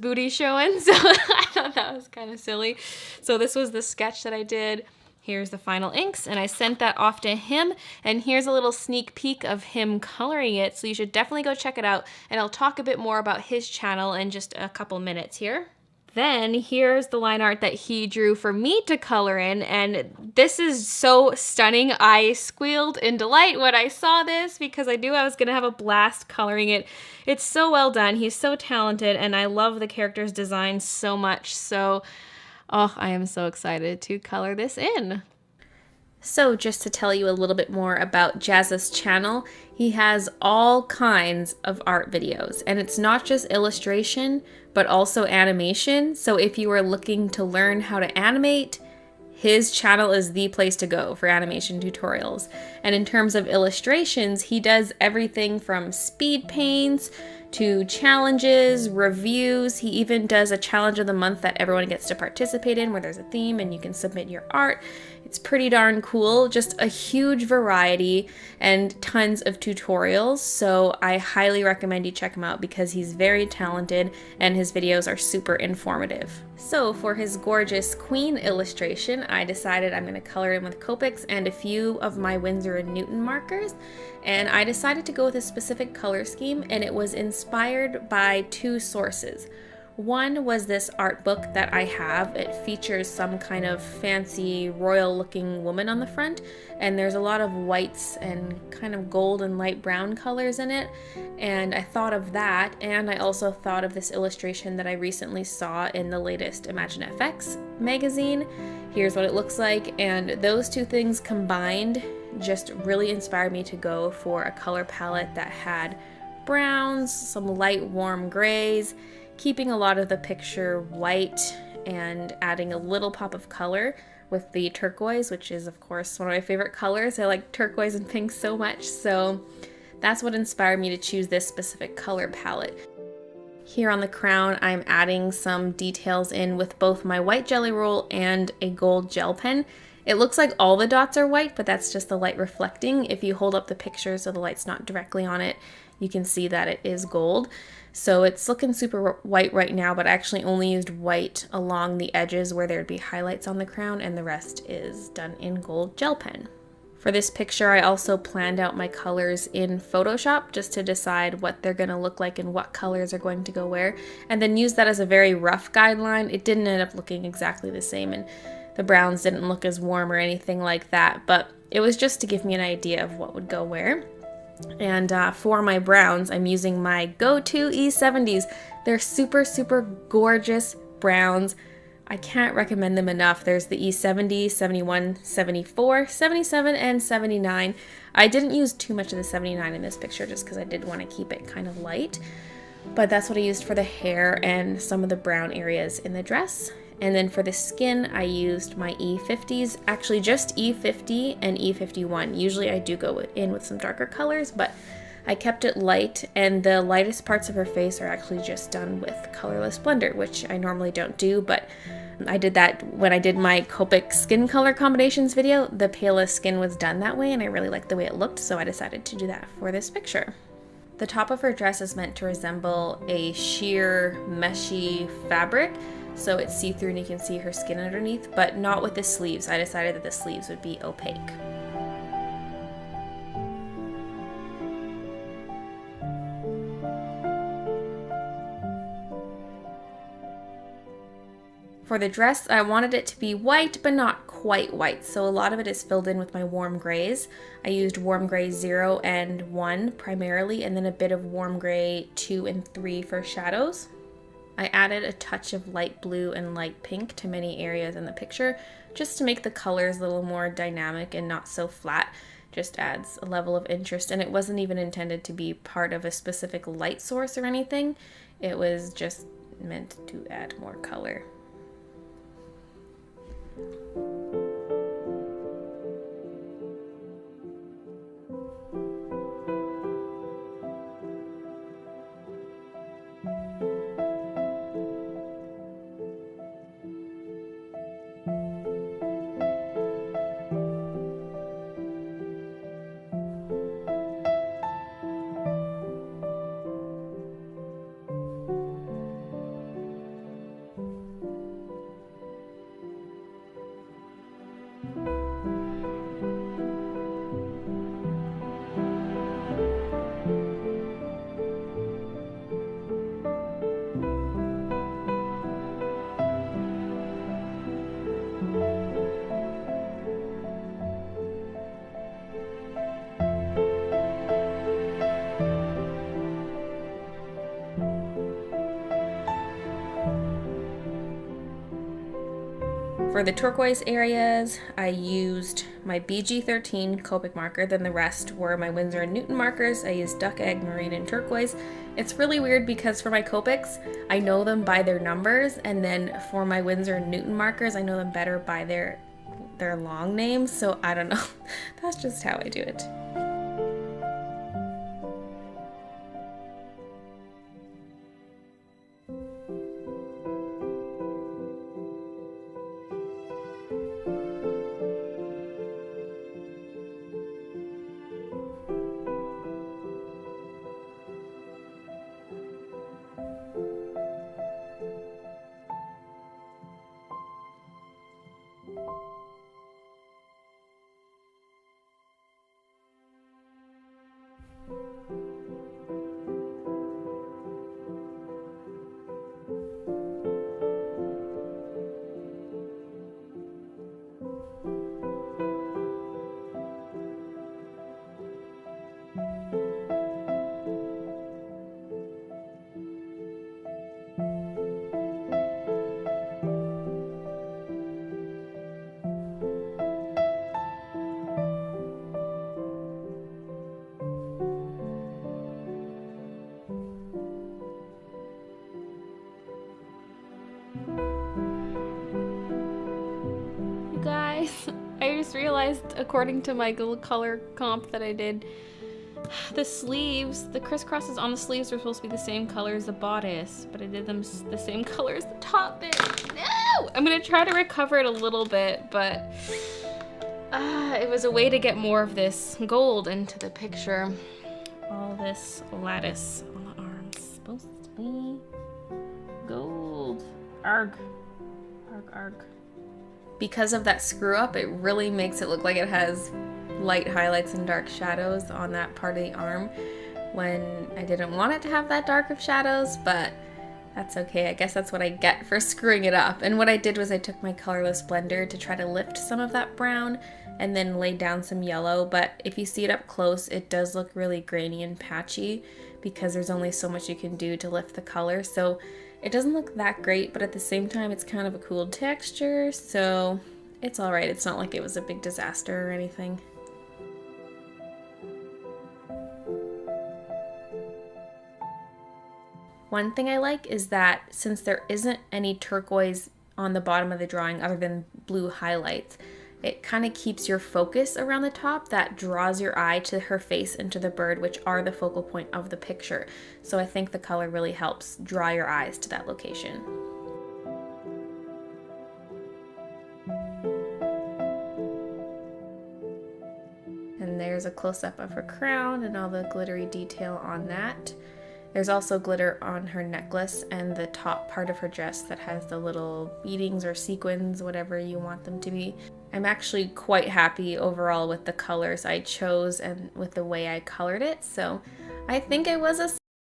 booty showing, so I thought that was kind of silly. So this was the sketch that I did. Here's the final inks, and I sent that off to him, and here's a little sneak peek of him coloring it, so you should definitely go check it out, and I'll talk a bit more about his channel in just a couple minutes here. Then here's the line art that he drew for me to color in, and this is so stunning. I squealed in delight when I saw this because I knew I was gonna have a blast coloring it. It's so well done. He's so talented, and I love the character's design so much. So, oh, I am so excited to color this in. So just to tell you a little bit more about Jazza's channel, he has all kinds of art videos, and it's not just illustration, but also animation. So if you are looking to learn how to animate, his channel is the place to go for animation tutorials. And in terms of illustrations, he does everything from speed paints to challenges, reviews. He even does a challenge of the month that everyone gets to participate in where there's a theme and you can submit your art. It's pretty darn cool, just a huge variety and tons of tutorials. So I highly recommend you check him out because he's very talented and his videos are super informative. So for his gorgeous queen illustration, I decided I'm going to color in with Copics and a few of my Winsor & Newton markers. And I decided to go with a specific color scheme, and it was inspired by two sources. One was this art book that I have. It features some kind of fancy royal looking woman on the front, and there's a lot of whites and kind of gold and light brown colors in it. And I thought of that, and I also thought of this illustration that I recently saw in the latest Imagine FX magazine. Here's what it looks like, and those two things combined just really inspired me to go for a color palette that had browns, some light warm grays, keeping a lot of the picture white and adding a little pop of color with the turquoise, which is of course one of my favorite colors. I like turquoise and pink so much, so that's what inspired me to choose this specific color palette. Here on the crown, I'm adding some details in with both my white jelly roll and a gold gel pen. It looks like all the dots are white, but that's just the light reflecting. If you hold up the picture so the light's not directly on it, you can see that it is gold. So it's looking super white right now, but I actually only used white along the edges where there'd be highlights on the crown, and the rest is done in gold gel pen. For this picture, I also planned out my colors in Photoshop just to decide what they're going to look like and what colors are going to go where, and then use that as a very rough guideline. It didn't end up looking exactly the same, and the browns didn't look as warm or anything like that, but it was just to give me an idea of what would go where. And for my browns, I'm using my go-to E70s. They're super, super gorgeous browns. I can't recommend them enough. There's the E70, 71, 74, 77, and 79. I didn't use too much of the 79 in this picture just because I did want to keep it kind of light. But that's what I used for the hair and some of the brown areas in the dress. And then for the skin, I used my E50s, actually just E50 and E51. Usually I do go in with some darker colors, but I kept it light, and the lightest parts of her face are actually just done with colorless blender, which I normally don't do, but I did that when I did my Copic skin color combinations video. The palest skin was done that way, and I really liked the way it looked, so I decided to do that for this picture. The top of her dress is meant to resemble a sheer, meshy fabric, so it's see-through and you can see her skin underneath, but not with the sleeves. I decided that the sleeves would be opaque. For the dress, I wanted it to be white, but not quite white, so a lot of it is filled in with my warm grays. I used warm gray 0 and 1 primarily, and then a bit of warm gray 2 and 3 for shadows. I added a touch of light blue and light pink to many areas in the picture, just to make the colors a little more dynamic and not so flat. Just adds a level of interest, and it wasn't even intended to be part of a specific light source or anything. It was just meant to add more color. For the turquoise areas, I used my BG13 Copic marker, then the rest were my Winsor & Newton markers. I used Duck Egg, Marine, and Turquoise. It's really weird because for my Copics, I know them by their numbers, and then for my Winsor & Newton markers, I know them better by their long names, so I don't know. That's just how I do it. Guys, I just realized, according to my little color comp that I did, the sleeves, the crisscrosses on the sleeves were supposed to be the same color as the bodice, but I did them the same color as the top bit. No! I'm gonna try to recover it a little bit, but it was a way to get more of this gold into the picture. All this lattice on the arms supposed to be gold. Arg. Arg, arg. Because of that screw up, it really makes it look like it has light highlights and dark shadows on that part of the arm when I didn't want it to have that dark of shadows, but that's okay. I guess that's what I get for screwing it up. And what I did was I took my colorless blender to try to lift some of that brown and then laid down some yellow, but if you see it up close, it does look really grainy and patchy because there's only so much you can do to lift the color. So it doesn't look that great, but at the same time, it's kind of a cool texture, so it's all right. It's not like it was a big disaster or anything. One thing I like is that since there isn't any turquoise on the bottom of the drawing other than blue highlights, it kind of keeps your focus around the top that draws your eye to her face and to the bird, which are the focal point of the picture. So I think the color really helps draw your eyes to that location. And there's a close-up of her crown and all the glittery detail on that. There's also glitter on her necklace and the top part of her dress that has the little beadings or sequins, whatever you want them to be. I'm actually quite happy overall with the colors I chose and with the way I colored it, so I think it was a